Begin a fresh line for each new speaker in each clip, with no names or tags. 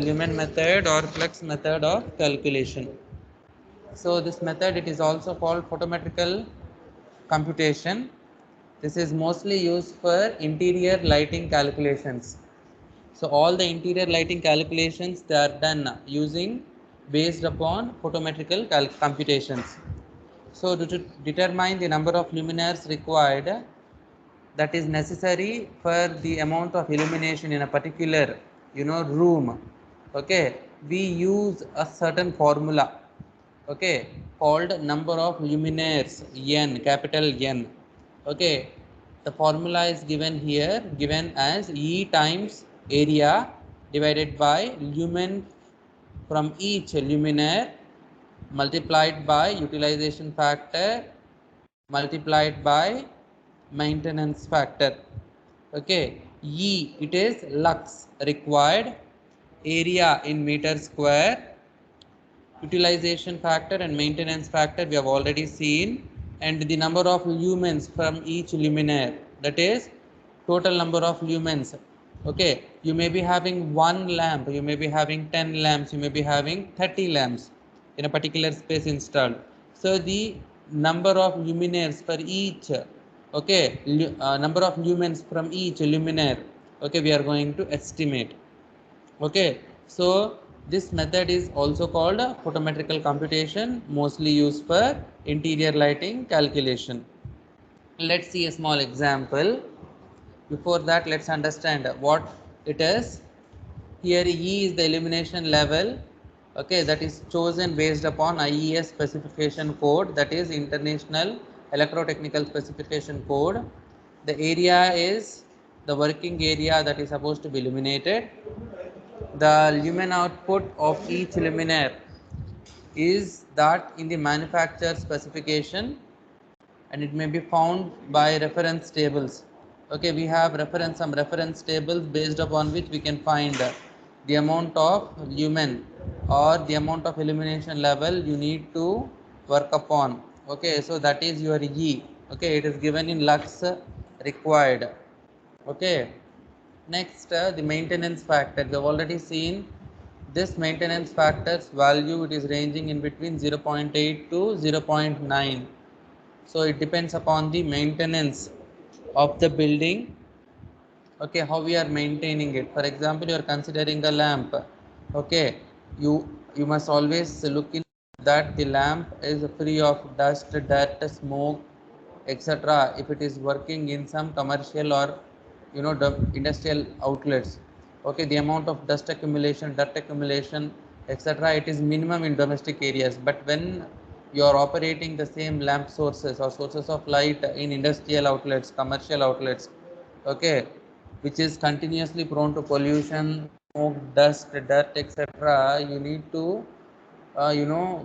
lumen method or flux method of calculation. So this method, it is also called photometrical computation. This is mostly used for interior lighting calculations. So all the interior lighting calculations, they are done using based upon photometrical computations. So to determine the number of luminaires required, that is necessary for the amount of illumination in a particular room, okay, we use a certain formula, okay, called number of luminaires, n, capital N. Okay, the formula is given here, given as E times area divided by lumen from each luminaire multiplied by utilization factor multiplied by maintenance factor. Okay, E, it is lux required, area in meter square, utilization factor and maintenance factor we have already seen, and the number of lumens from each luminaire, that is total number of lumens. Okay, you may be having one lamp, you may be having 10 lamps, you may be having 30 lamps in a particular space installed. So the number of luminaires for each, okay, number of lumens from each luminaire, okay, we are going to estimate. Okay, so this method is also called photometrical computation, mostly used for interior lighting calculation. Let's see a small example. Before that, let's understand what it is. Here E is the illumination level, okay, that is chosen based upon IES specification code, that is International Electrotechnical Specification Code. The area is the working area that is supposed to be illuminated. The lumen output of each luminaire is that in the manufacturer specification, and it may be found by reference tables. Okay, we have some reference tables based upon which we can find the amount of lumen or the amount of illumination level you need to work upon. Okay, so that is your E. Okay, it is given in lux required. Okay, next the maintenance factor. We have already seen this maintenance factor's value, it is ranging in between 0.8 to 0.9. So it depends upon the maintenance of the building, okay, how we are maintaining it. For example, you are considering a lamp, okay, you must always look in that the lamp is free of dust, dirt, smoke, etc. If it is working in some commercial or the industrial outlets, okay, the amount of dust accumulation, dirt accumulation, etc., it is minimum in domestic areas. But when you are operating the same lamp sources or sources of light in industrial outlets, commercial outlets, okay, which is continuously prone to pollution, smoke, dust, dirt, etc., you need to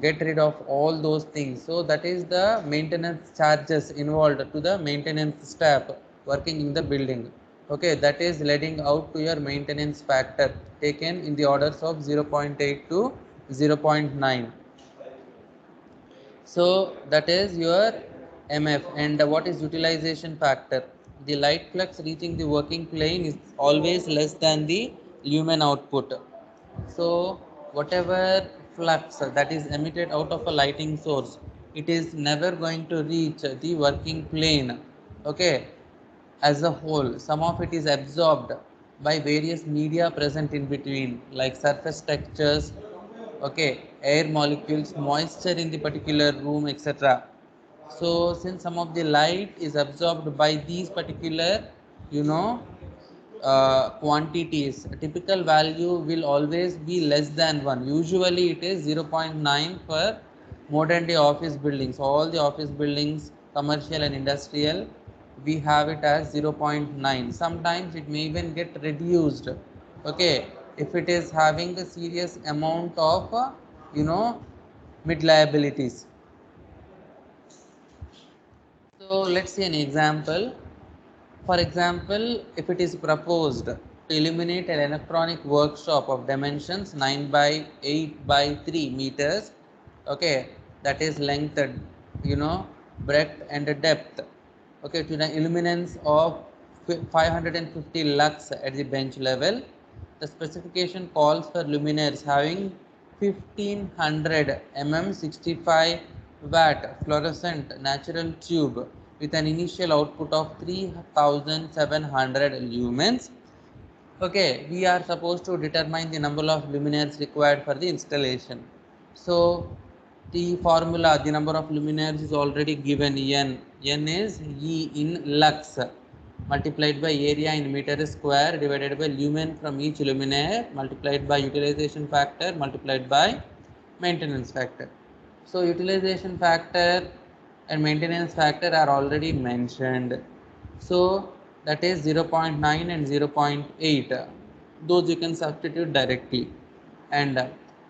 get rid of all those things. So that is the maintenance charges involved to the maintenance staff working in the building. Okay, that is leading out to your maintenance factor taken in the orders of 0.8 to 0.9. So that is your MF. And what is utilization factor? The light flux reaching the working plane is always less than the lumen output. So whatever flux that is emitted out of a lighting source, it is never going to reach the working plane, okay, as a whole. Some of it is absorbed by various media present in between, like surface textures, okay, air molecules, moisture in the particular room, etc. So since some of the light is absorbed by these particular you know quantities, a typical value will always be less than 1. Usually it is 0.9 for modern day office buildings. All the office buildings, commercial and industrial, we have it as 0.9. Sometimes it may even get reduced, okay, if it is having a serious amount of you know mid liabilities. So let's see an example. For example, if it is proposed to illuminate an electronic workshop of dimensions 9 by 8 by 3 meters, okay, that is length, breadth and depth, okay, to the illuminance of 550 lux at the bench level, the specification calls for luminaires having 1500 mm 65 watt fluorescent natural tube with an initial output of 3700 lumens. Okay, we are supposed to determine the number of luminaires required for the installation. So the formula, the number of luminaires is already given. N is E in lux multiplied by area in meter square divided by lumen from each luminaire multiplied by utilization factor multiplied by maintenance factor. So utilization factor and maintenance factor are already mentioned. So that is 0.9 and 0.8. Those you can substitute directly. And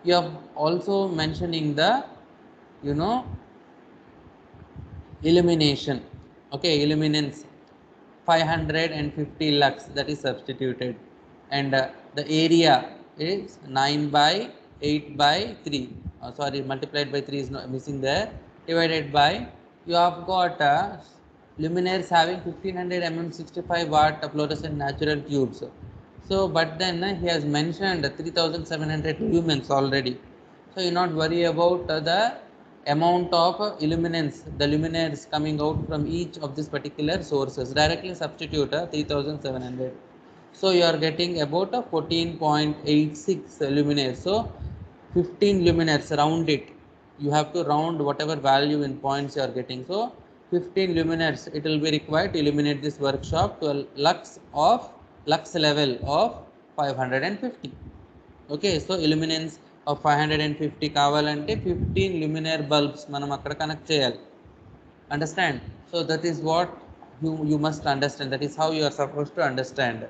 you have also mentioning the, you know, illumination. Okay, illuminance 550 lux, that is substituted, and the area is 9 by 8 by 3, sorry, multiplied by 3 is not missing there, divided by, you have got luminaires having 1500 mm 65 watt fluorescent natural tubes. So but then he has mentioned 3700 lumens already, so you not worry about the amount of illuminance, the luminaires coming out from each of these particular sources. Directly substitute 3700. So you are getting about 14.86 luminaires. So 15 luminaires, round it. You have to round whatever value in points you are getting. So 15 luminaires it will be required to illuminate this workshop to a lux level of 550. Okay, so illuminance of 550 కావాలంటే 15 luminaire bulbs మనం అక్కడ connect చేయాలి. Understand? So that is what you must understand. That is how you are supposed to understand.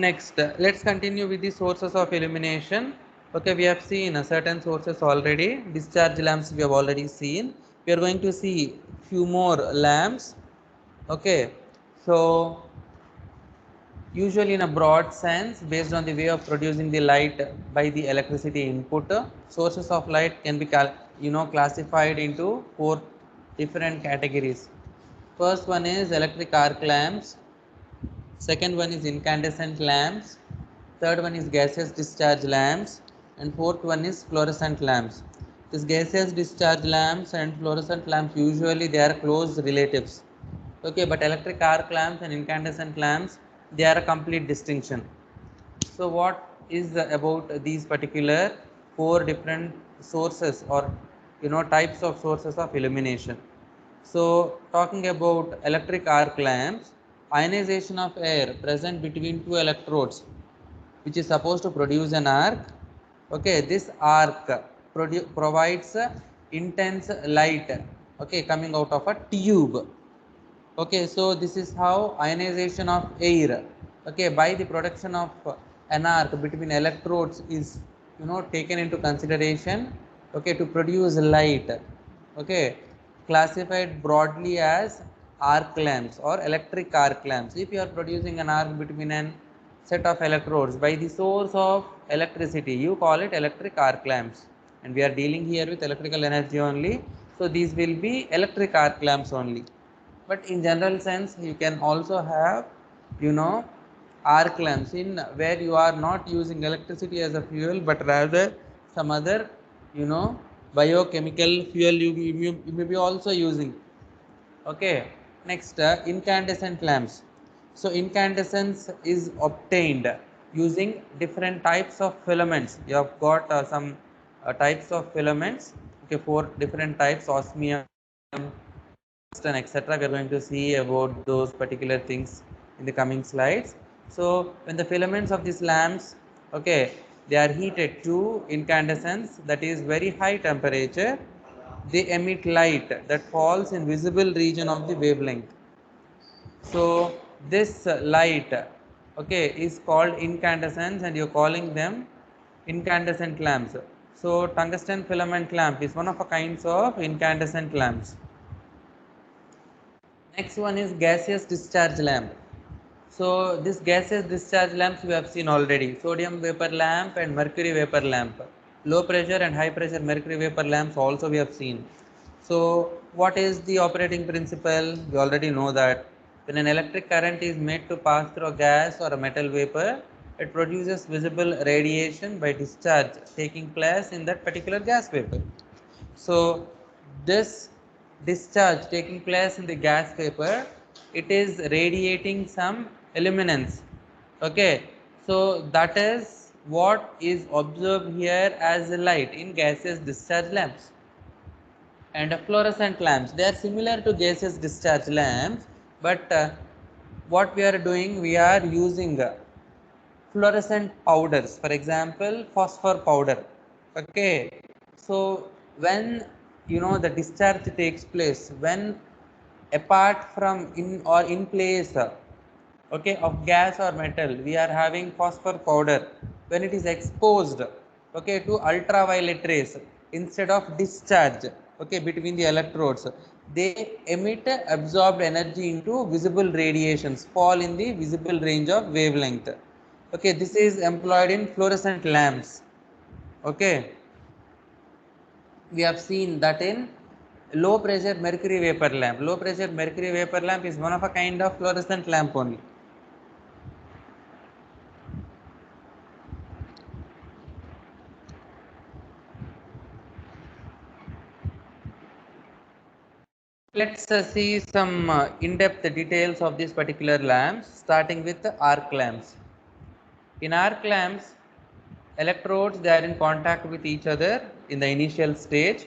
Next, let's continue with the sources of illumination. Okay, we have seen certain sources already. Discharge lamps we have already seen. We are going to see few more lamps. Okay, so usually in a broad sense, based on the way of producing the light by the electricity input, sources of light can be classified into 4 different categories. First one is electric arc lamps, second one is incandescent lamps, third one is gaseous discharge lamps, and fourth one is fluorescent lamps. These gaseous discharge lamps and fluorescent lamps, usually they are close relatives. Okay, but electric arc lamps and incandescent lamps, they are a complete distinction. So what is about these particular 4 different sources, or types of sources of illumination? So talking about electric arc lamps, ionization of air present between 2 electrodes which is supposed to produce an arc. Okay, this arc provides intense light, okay, coming out of a tube. Okay, so this is how ionization of air, okay, by the production of an arc between electrodes is taken into consideration, okay, to produce light, okay, classified broadly as arc lamps or electric arc lamps. If you are producing an arc between an set of electrodes by the source of electricity, you call it electric arc lamps, and we are dealing here with electrical energy only, so these will be electric arc lamps only. But in general sense, you can also have arc lamps in where you are not using electricity as a fuel, but rather some other biochemical fuel you may be also using. Okay, next, incandescent lamps. So incandescence is obtained using different types of filaments. You have got some types of filaments, okay, 4 different types: osmium and etc. We are going to see about those particular things in the coming slides. So when the filaments of these lamps, okay, they are heated to incandescence, that is very high temperature, they emit light that falls in visible region of the wavelength. So this light, okay, is called incandescence, and you're calling them incandescent lamps. So tungsten filament lamp is one of the kinds of incandescent lamps. Next one is gaseous discharge lamp. So this gaseous discharge lamps we have seen already: sodium vapor lamp and mercury vapor lamp. Low pressure and high pressure mercury vapor lamps also we have seen. So what is the operating principle? We already know that when an electric current is made to pass through a gas or a metal vapor, it produces visible radiation by discharge taking place in that particular gas vapor. So this discharge taking place in the gas vapor, it is radiating some luminance. Okay, so that is what is observed here as light in gaseous discharge lamps. And fluorescent lamps, they are similar to gaseous discharge lamps, but what we are doing, we are using fluorescent powders, for example phosphor powder. Okay, so when the discharge takes place, when apart from in or in place okay, of gas or metal, we are having phosphor powder. When it is exposed, okay, to ultraviolet rays, instead of discharge, okay, between the electrodes, they emit absorbed energy into visible radiations, fall in the visible range of wavelength. Okay, this is employed in fluorescent lamps. Okay, we have seen that in low pressure mercury vapor lamp. Low pressure mercury vapor lamp is one of a kind of fluorescent lamp only. Let's see some in-depth details of these particular lamps, starting with the arc lamps. In arc lamps, electrodes, they are in contact with each other in the initial stage,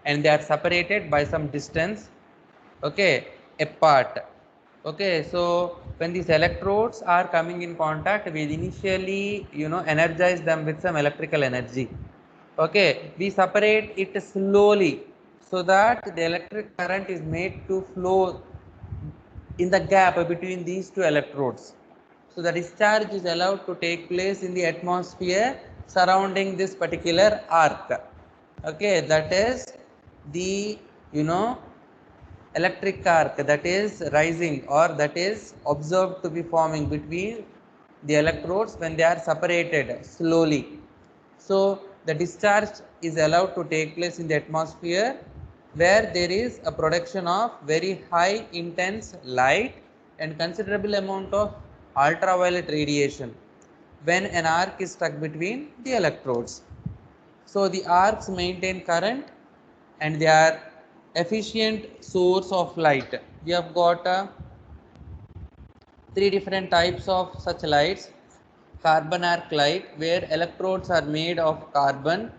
and they are separated by some distance, okay, apart. Okay, so when these electrodes are coming in contact, we initially energize them with some electrical energy. Okay, we separate it slowly so that the electric current is made to flow in the gap between these two electrodes. So the discharge is allowed to take place in the atmosphere surrounding this particular arc. Okay, that is the electric arc that is rising, or that is observed to be forming between the electrodes when they are separated slowly. So the discharge is allowed to take place in the atmosphere where there is a production of very high intense light and considerable amount of ultraviolet radiation when an arc is stuck between the electrodes. So the arcs maintain current and they are efficient source of light. We have got three different types of such lights. Carbon arc light, where electrodes are made of carbon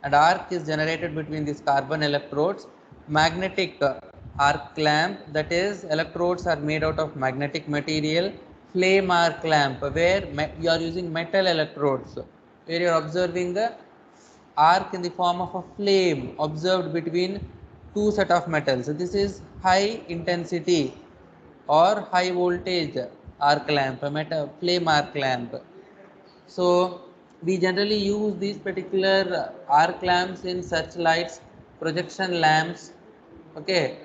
and arc is generated between these carbon electrodes. Magnetic arc lamp, that is electrodes are made out of magnetic material. Flame arc lamp, where you are using metal electrodes, where you are observing the arc in the form of a flame observed between two set of metals. So this is high intensity or high voltage arc lamp, a flame arc lamp. So we generally use these particular arc lamps in such lights, projection lamps. Okay,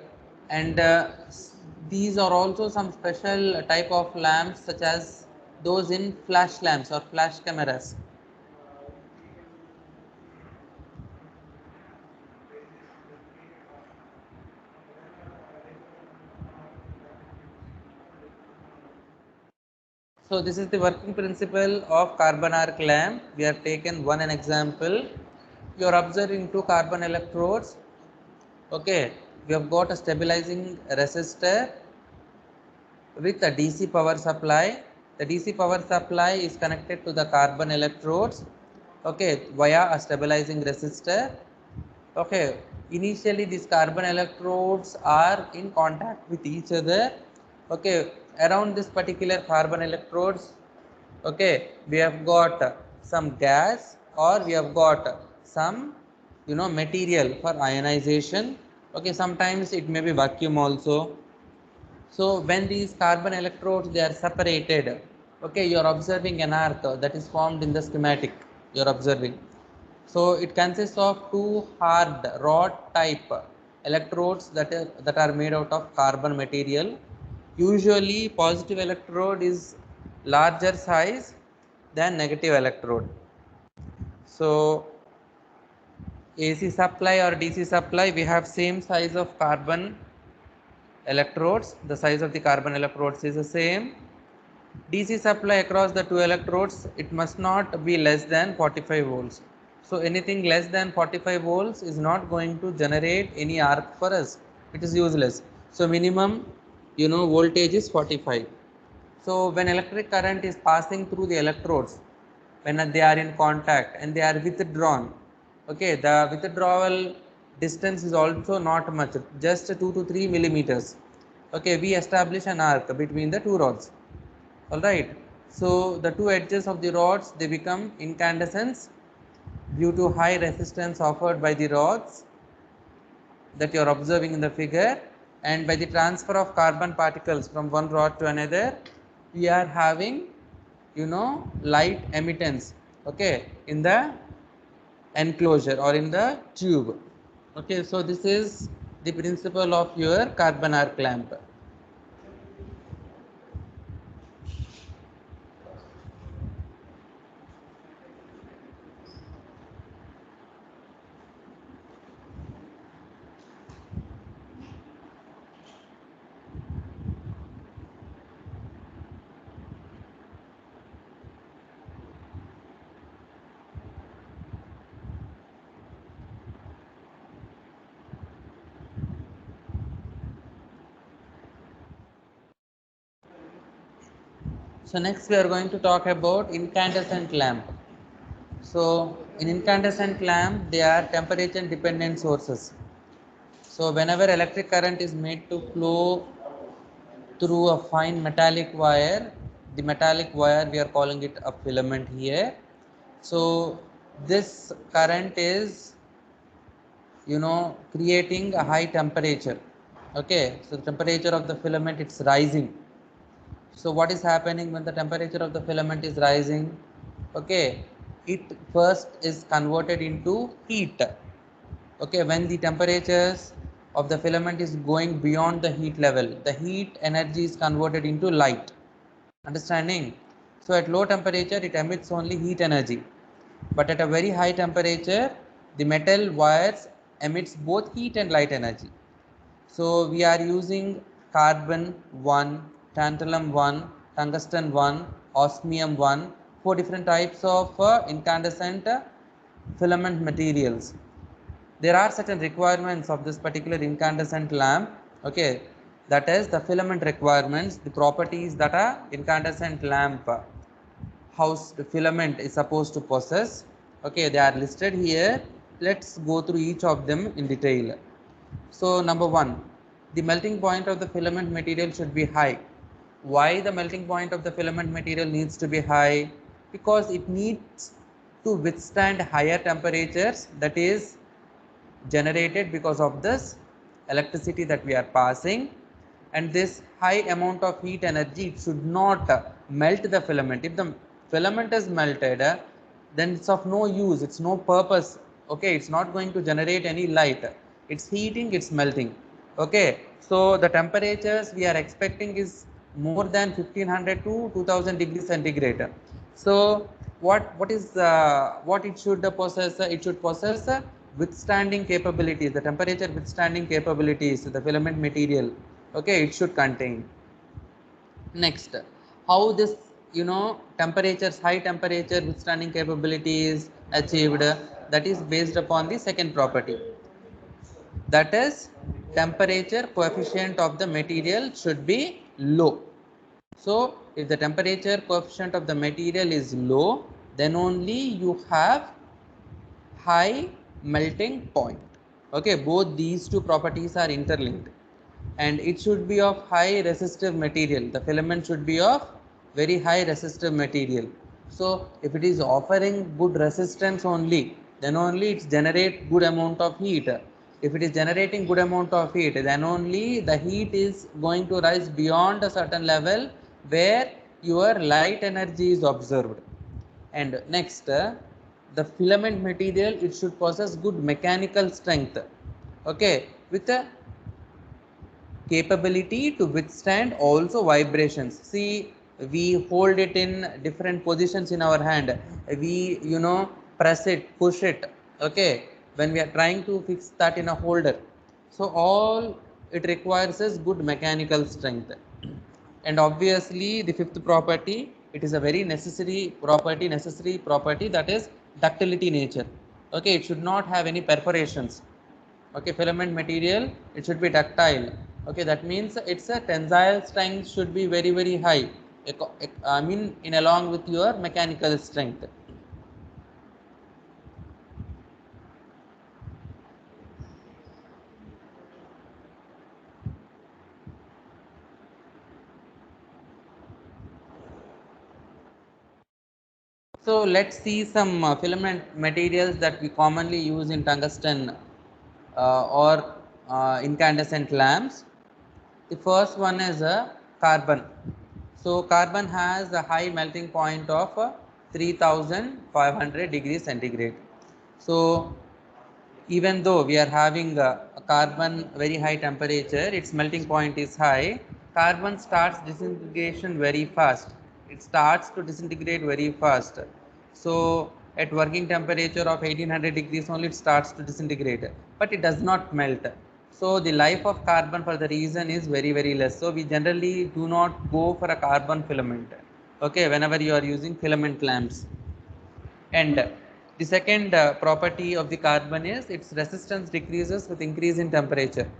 and these are also some special type of lamps such as those in flash lamps or flash cameras. So this is the working principle of carbon arc lamp. We have taken an example. You are observing two carbon electrodes. Okay, we have got a stabilizing resistor with a DC power supply. The DC power supply is connected to the carbon electrodes, okay, via a stabilizing resistor. Okay, initially these carbon electrodes are in contact with each other. Okay, around this particular carbon electrodes, okay, we have got some gas, or we have got some material for ionization. Okay, sometimes it may be vacuum also. So when these carbon electrodes, they are separated, okay, you are observing an arc that is formed in the schematic. You are observing. So it consists of two hard rod type electrodes that are made out of carbon material. Usually positive electrode is larger size than negative electrode. So AC supply or DC supply, we have same size of carbon electrodes. The size of the carbon electrodes is the same. DC supply across the two electrodes, it must not be less than 45 volts. So anything less than 45 volts is not going to generate any arc for us. It is useless. So minimum, voltage is 45. So when electric current is passing through the electrodes, when they are in contact and they are withdrawn, okay, the withdrawal distance is also not much, just 2 to 3 millimeters. Okay, we establish an arc between the two rods. All right. So the two edges of the rods, they become incandescent due to high resistance offered by the rods that you are observing in the figure, and by the transfer of carbon particles from one rod to another, we are having light emittance, okay, in the enclosure or in the tube. Okay, so this is the principle of your carbon arc lamp. So next we are going to talk about incandescent lamp. So in incandescent lamp, they are temperature dependent sources. So whenever electric current is made to flow through a fine metallic wire, the metallic wire, we are calling it a filament here. So this current is creating a high temperature. Okay, so the temperature of the filament, it's rising. So what is happening when the temperature of the filament is rising? Okay, it first is converted into heat. Okay, when the temperatures of the filament is going beyond the heat level, the heat energy is converted into light. Understanding? So at low temperature, it emits only heat energy. But at a very high temperature, the metal wires emits both heat and light energy. So we are using carbon 1, tantalum 1, tungsten 1, osmium 1, four different types of incandescent filament materials. There are certain requirements of this particular incandescent lamp. Okay, that is the filament requirements, the properties that a incandescent lamp house filament is supposed to possess. Okay, they are listed here. Let's go through each of them in detail. So number one, the melting point of the filament material should be high. Why the melting point of the filament material needs to be high? Because it needs to withstand higher temperatures, that is generated because of this electricity that we are passing, and this high amount of heat energy, it should not melt the filament. If the filament is melted, then it's of no use, it's no purpose. Okay, it's not going to generate any light, it's heating, it's melting. Okay, so the temperatures we are expecting is more than 1500 to 2000 degrees centigrade. So what it should possess? It should possess withstanding capabilities, the temperature withstanding capabilities, the filament material. Okay, it should contain. Next, how this temperatures, high temperature withstanding capability is achieved? That is based upon the second property, that is temperature coefficient of the material should be low. So if the temperature coefficient of the material is low, then only you have high melting point. Okay, both these two properties are interlinked, and it should be of high resistive material. The filament should be of very high resistive material. So if it is offering good resistance only, then only it generate good amount of heat. If it is generating good amount of heat, then only the heat is going to rise beyond a certain level where your light energy is observed. And next, the filament material, it should possess good mechanical strength. Okay, with a capability to withstand also vibrations. See, we hold it in different positions in our hand, we press it, push it. Okay, when we are trying to fix that in a holder. So all it requires is good mechanical strength. And obviously the fifth property, it is a very necessary property, that is ductility nature. Okay, it should not have any perforations. Okay, filament material, it should be ductile. Okay, that means its a tensile strength should be very high, I mean in along with your mechanical strength. So let's see some filament materials that we commonly use in tungsten or incandescent lamps. The first one is carbon. So carbon has a high melting point of 3500 degrees centigrade. So even though we are having a carbon very high temperature, its melting point is high, carbon starts disintegration very fast. It starts to disintegrate very fast. So at working temperature of 1800 degrees only it starts to disintegrate, but it does not melt. So the life of carbon for the reason is very less. So we generally do not go for a carbon filament. Okay, whenever you are using filament lamps. And the second property of the carbon is its resistance decreases with increase in temperature.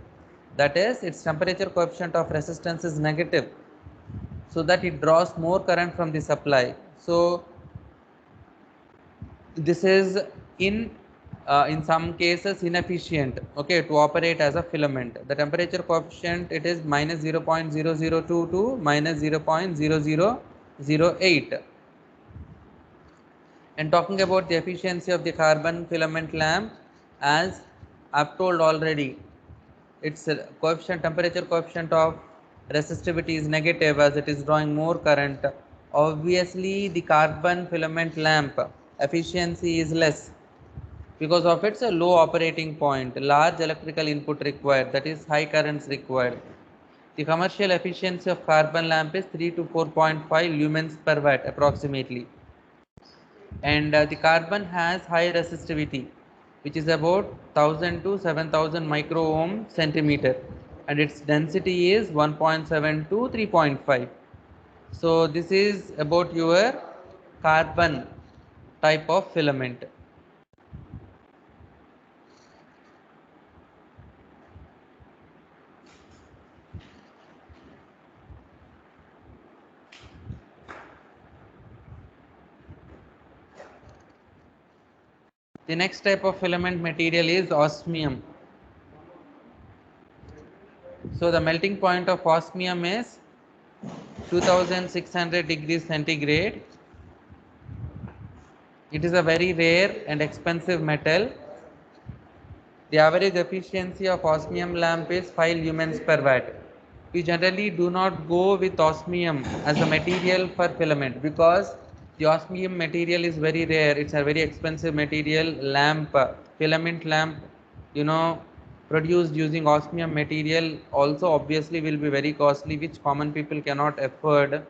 That is, its temperature coefficient of resistance is negative, so that it draws more current from the supply. So this is in some cases inefficient, okay, to operate as a filament. The temperature coefficient, it is minus 0.0022 to minus 0.0008. And talking about the efficiency of the carbon filament lamp, as I've told already, its temperature coefficient of resistivity is negative as it is drawing more current. Obviously, the carbon filament lamp efficiency is less because of its low operating point, large electrical input required, that is high currents required. The commercial efficiency of carbon lamp is 3 to 4.5 lumens per watt approximately. And the carbon has high resistivity, which is about 1000 to 7000 micro ohm centimeter, and its density is 1.7 to 3.5. So this is about your carbon type of filament. The next type of filament material is osmium. So the melting point of osmium is 2600 degrees centigrade. It is a very rare and expensive metal. The average efficiency of osmium lamp is 5 lumens per watt. We generally do not go with osmium as a material for filament because the osmium material is very rare. It's a very expensive material. Filament lamp, you know, produced using osmium material also obviously will be very costly, which common people cannot afford.